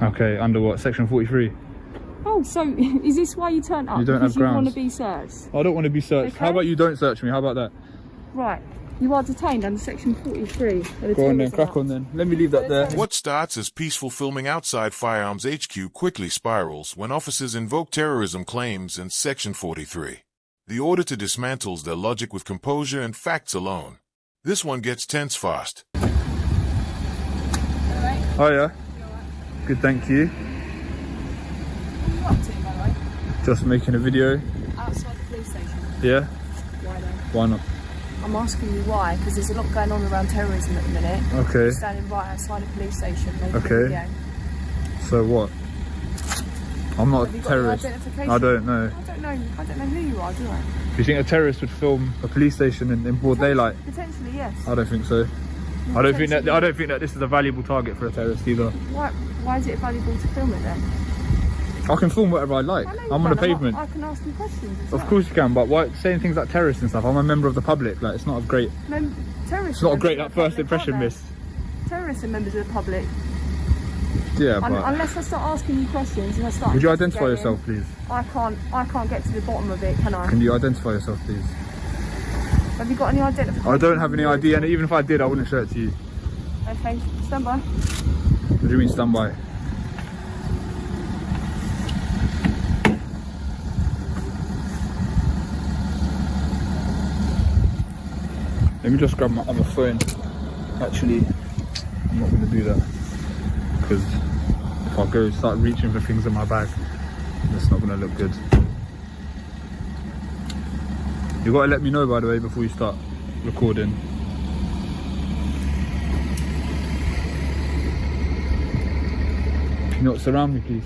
Okay, under what? Section 43? Oh, so is this why you turned up? You don't have grounds. You want to be searched? I don't want to be searched. Okay. How about you don't search me? How about that? Right. You are detained under Section 43. Go on then, crack on then. Let me leave that there. What starts as peaceful filming outside Firearms HQ quickly spirals when officers invoke terrorism claims in Section 43. The Auditor dismantles their logic with composure and facts alone. This one gets tense fast. Oh yeah? Good, thank you. What are you up to, by the way? Just making a video. Outside the police station? Yeah? Why though? Why not? I'm asking you why, because there's a lot going on around terrorism at the minute. Okay. You're standing right outside a police station making a Okay. video. So what? I'm not a terrorist. Identification? I don't know. I don't know who you are, do I? Do you think a terrorist would film a police station in broad daylight? Potentially, yes. I don't think so. I don't think that this is a valuable target for a terrorist either. Why is it valuable to film it then? I can film whatever I like. I'm on a pavement. I can ask you questions as Of course you can, but why saying things like terrorists and stuff? I'm a member of the public. Like, it's not a great. Terrorists. It's not a great first impression, miss. Terrorists are members of the public. Yeah, but unless I start asking you questions and I start. Would you identify yourself, please? I can't get to the bottom of it, can I? Can you identify yourself, please? Have you got any identification? I don't have any ID, and even if I did, I wouldn't show it to you. Okay, stand by. What do you mean stand by? Let me just grab my other phone. Actually, I'm not going to do that, because if I go start reaching for things in my bag, it's not going to look good. You got to let me know, by the way, before you start recording. Can you not surround me, please?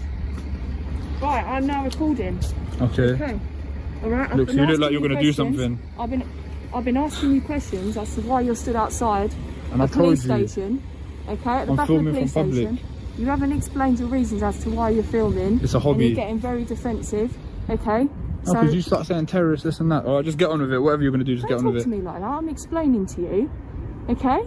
Right, I'm now recording. Okay. All right. Look, so you look like you're going to do something. I've been asking you questions as to why you're stood outside And I the police told you. station. Okay, at the I'm back of the filming police from public. station. You haven't explained your reasons as to why you're filming. It's a hobby. And you're getting very defensive. Okay. Oh, because you start saying terrorists, this and that. Alright, just get on with it. Whatever you're going to do, just get on with it. Don't talk to me like that. I'm explaining to you. Okay?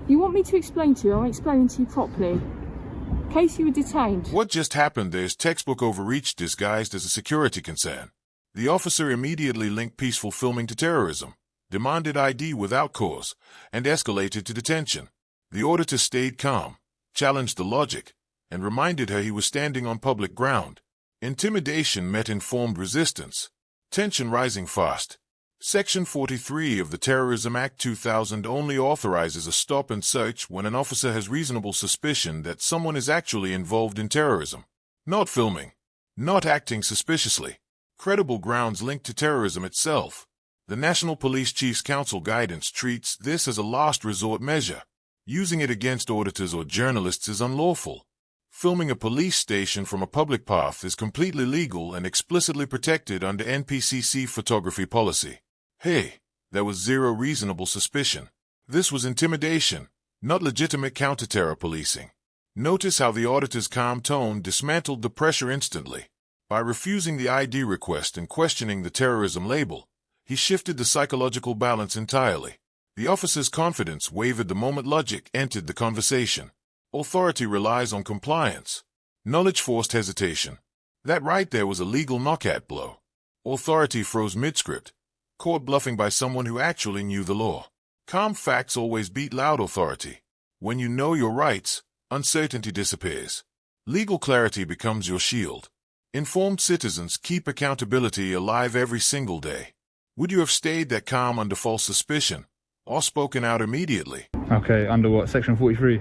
You want me to explain to you? I'm explaining to you properly. In case you were detained. What just happened there is textbook overreach disguised as a security concern. The officer immediately linked peaceful filming to terrorism, demanded ID without cause, and escalated to detention. The auditor stayed calm, challenged the logic, and reminded her he was standing on public ground. Intimidation met informed resistance, tension rising fast. Section 43 of the Terrorism Act 2000 only authorizes a stop and search when an officer has reasonable suspicion that someone is actually involved in terrorism. Not filming, not acting suspiciously. Credible grounds linked to terrorism itself. The National Police Chiefs Council guidance treats this as a last resort measure. Using it against auditors or journalists is unlawful. Filming a police station from a public path is completely legal and explicitly protected under NPCC photography policy. Hey, there was zero reasonable suspicion. This was intimidation, not legitimate counter-terror policing. Notice how the auditor's calm tone dismantled the pressure instantly. By refusing the ID request and questioning the terrorism label, he shifted the psychological balance entirely. The officer's confidence wavered the moment logic entered the conversation. Authority relies on compliance. Knowledge forced hesitation. That right there was a legal knockout blow. Authority froze mid-script, caught bluffing by someone who actually knew the law. Calm facts always beat loud authority. When you know your rights, uncertainty disappears. Legal clarity becomes your shield. Informed citizens keep accountability alive every single day. Would you have stayed that calm under false suspicion, or spoken out immediately? Okay, under what? Section 43?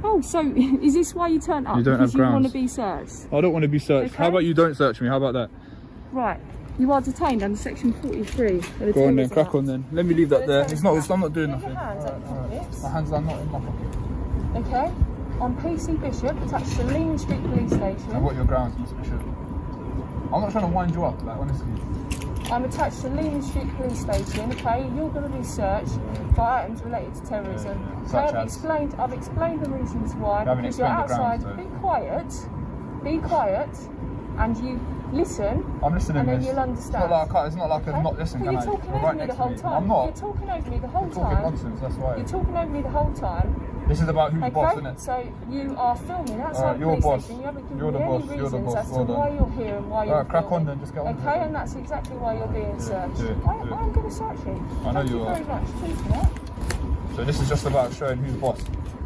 Oh, so is this why you turned up? You don't have because you want to be searched? I don't want to be searched. Okay. How about you don't search me? How about that? Right. You are detained under Section 43. Go on then, crack on then. Let me leave that there. I'm not doing Get nothing. your hands out your pockets. My hands are not in my pocket. Okay. I'm PC Bishop, attached to Lean Street Police Station. I've got your grounds, Mr. Bishop. I'm not trying to wind you up, like, honestly. I'm attached to Lean Street Police Station, okay? You're going to be searched for items related to terrorism. Such I've explained the reasons why. You haven't Because you're explained the outside. grounds, Be quiet. Be quiet. and you listen, I'm listening. and then Miss. you'll understand. It's not like I'm not listening. But you're talking over me the whole time. I'm not. You're talking over me the whole You're time. talking nonsense. That's why. You're talking over me the whole time. This is about who's boss, isn't it? So you are filming outside the you're police boss. station. You haven't You're given the me boss. any You're the reasons boss. as to Well done. why you're here and why you're Alright, crack on filming. then. Just get on. Okay, and that's exactly why you're being searched. do it. I'm going to search you. I know Thank you you are. very much. Cheers for that. So this is just about showing who's boss.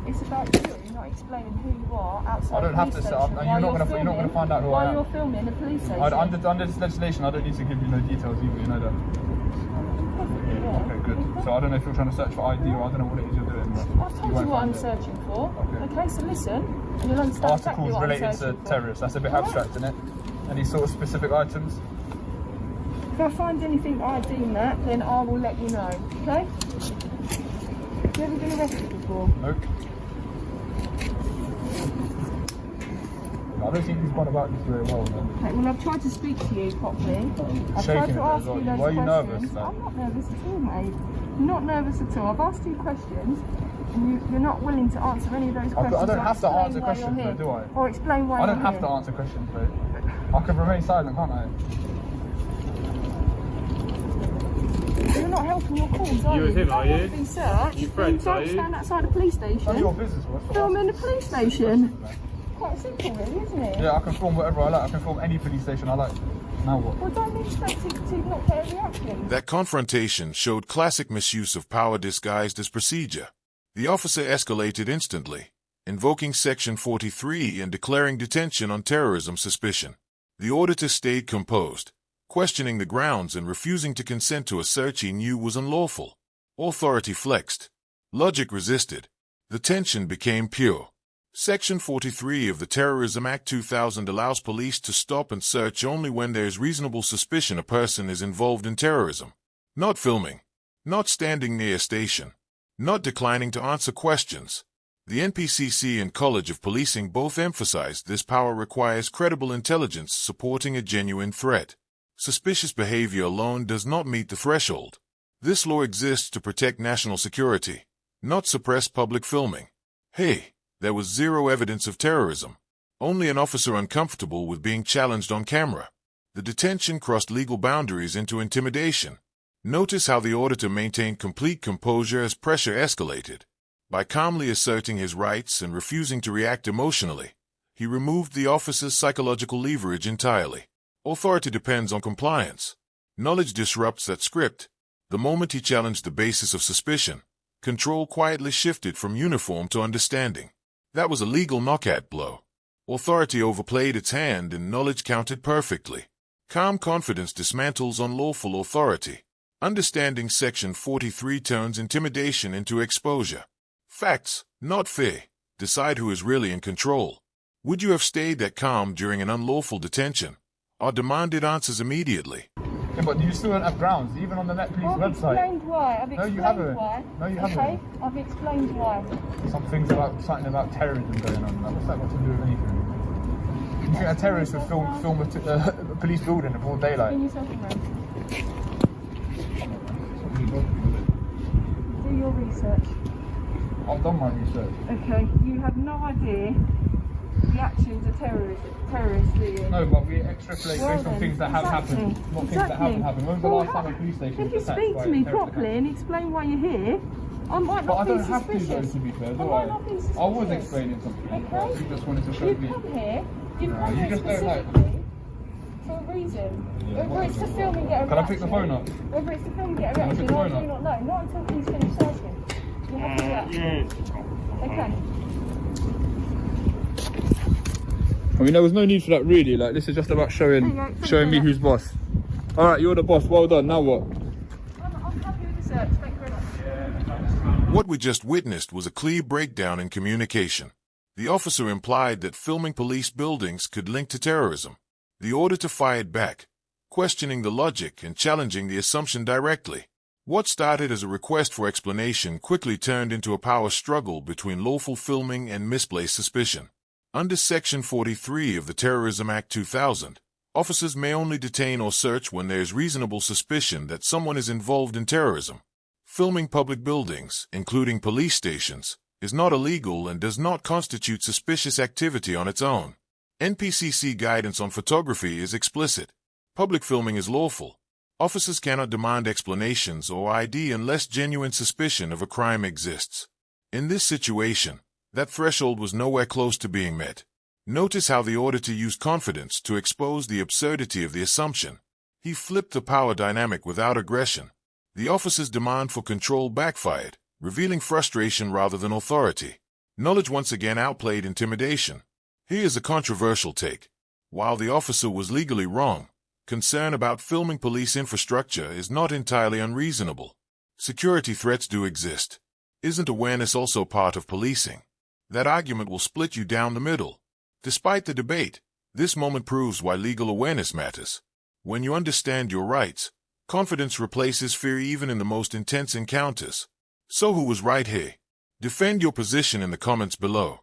It's about you, not explaining who you are outside I don't the have police to. station. You're not going to find out who I While am. you're filming the police station. Under this legislation, I don't need to give you no details either. You know that. Okay, good. So I don't know if you're trying to search for ID or I don't know what it is you're doing. But I've told you what I'm searching for. Okay, so listen, and you'll understand exactly Articles what I'm related to searching for. terrorists. That's a bit abstract, isn't it? Any sort of specific items? If I find anything I deem that, then I will let you know. Okay? Have you ever been arrested before? Nope. I don't think he's gone about this very well, then. Okay, well, I've tried to speak to you properly. I've tried Shaking to a bit ask as well. you those Why are you questions. nervous, though? I'm not nervous at all, mate. I'm not nervous at all. I've asked you questions, and you're not willing to answer any of those questions. I don't or have to explain answer why questions, you're here. though, do I? Or explain why I don't you're have here. to answer questions, though. I can remain silent, can't I? You're not helping your cause, are you? You with him, are you? Being searched. You friends, don't are you? stand outside a police station. None of your business. What's the Film in the police station. man? Quite simple, really, isn't it? Yeah, I can film whatever I like. I can film any police station I like. Now what? Well, don't be expected to not get a reaction. That confrontation showed classic misuse of power disguised as procedure. The officer escalated instantly, invoking Section 43 and declaring detention on terrorism suspicion. The auditor stayed composed, questioning the grounds and refusing to consent to a search he knew was unlawful. Authority flexed. Logic resisted. The tension became pure. Section 43 of the Terrorism Act 2000 allows police to stop and search only when there is reasonable suspicion a person is involved in terrorism. Not filming. Not standing near a station. Not declining to answer questions. The NPCC and College of Policing both emphasized this power requires credible intelligence supporting a genuine threat. Suspicious behavior alone does not meet the threshold. This law exists to protect national security, not suppress public filming. Hey, there was zero evidence of terrorism. Only an officer uncomfortable with being challenged on camera. The detention crossed legal boundaries into intimidation. Notice how the auditor maintained complete composure as pressure escalated. By calmly asserting his rights and refusing to react emotionally, he removed the officer's psychological leverage entirely. Authority depends on compliance. Knowledge disrupts that script. The moment he challenged the basis of suspicion, control quietly shifted from uniform to understanding. That was a legal knockout blow. Authority overplayed its hand and knowledge counted perfectly. Calm confidence dismantles unlawful authority. Understanding Section 43 turns intimidation into exposure. Facts, not fear, decide who is really in control. Would you have stayed that calm during an unlawful detention, or demanded answers immediately? Yeah, but you still don't have grounds, even on the Met Police I've website. explained why. I've No, you explained haven't. why. No, you Okay, haven't. I've explained why. Some things about something about terrorism going on. Like, what's that got to do with anything? You think a terrorist would film a police building in broad daylight? Bring yourself around. Do your research. I've done my research. Okay, you have no idea the actions of terrorists, do you? No, but we extrapolate Well based on then, things that have happened, not things that haven't happened. When was the Well, last time a police station if was you attacked speak by to me a terrorist properly attack? and explain why you're here, I might But I not be don't have to, though, suspicious. to be fair, do I I? might not be suspicious. I was explaining something, but Okay. you just wanted to show You've me. come here, you've No, come you here just don't like- specifically for a reason. Yeah, Whether it's to film and get a reaction. Can I pick the phone up? Whether it's to film and get a Can I pick reaction, the or phone do up? you not know? Not until he's finished searching. You have to react. Okay. I mean, there was no need for that, really. Like, this is just about showing me who's boss. All right, you're the boss. Well done. Now what? I'm happy with the search. Thank you very much. What we just witnessed was a clear breakdown in communication. The officer implied that filming police buildings could link to terrorism. The auditor fired back, questioning the logic and challenging the assumption directly. What started as a request for explanation quickly turned into a power struggle between lawful filming and misplaced suspicion. Under Section 43 of the Terrorism Act 2000, officers may only detain or search when there is reasonable suspicion that someone is involved in terrorism. Filming public buildings, including police stations, is not illegal and does not constitute suspicious activity on its own. NPCC guidance on photography is explicit. Public filming is lawful. Officers cannot demand explanations or ID unless genuine suspicion of a crime exists. In this situation, that threshold was nowhere close to being met. Notice how the auditor used confidence to expose the absurdity of the assumption. He flipped the power dynamic without aggression. The officer's demand for control backfired, revealing frustration rather than authority. Knowledge once again outplayed intimidation. Here's a controversial take. While the officer was legally wrong, concern about filming police infrastructure is not entirely unreasonable. Security threats do exist. Isn't awareness also part of policing? That argument will split you down the middle. Despite the debate, this moment proves why legal awareness matters. When you understand your rights, confidence replaces fear even in the most intense encounters. So who was right here? Defend your position in the comments below.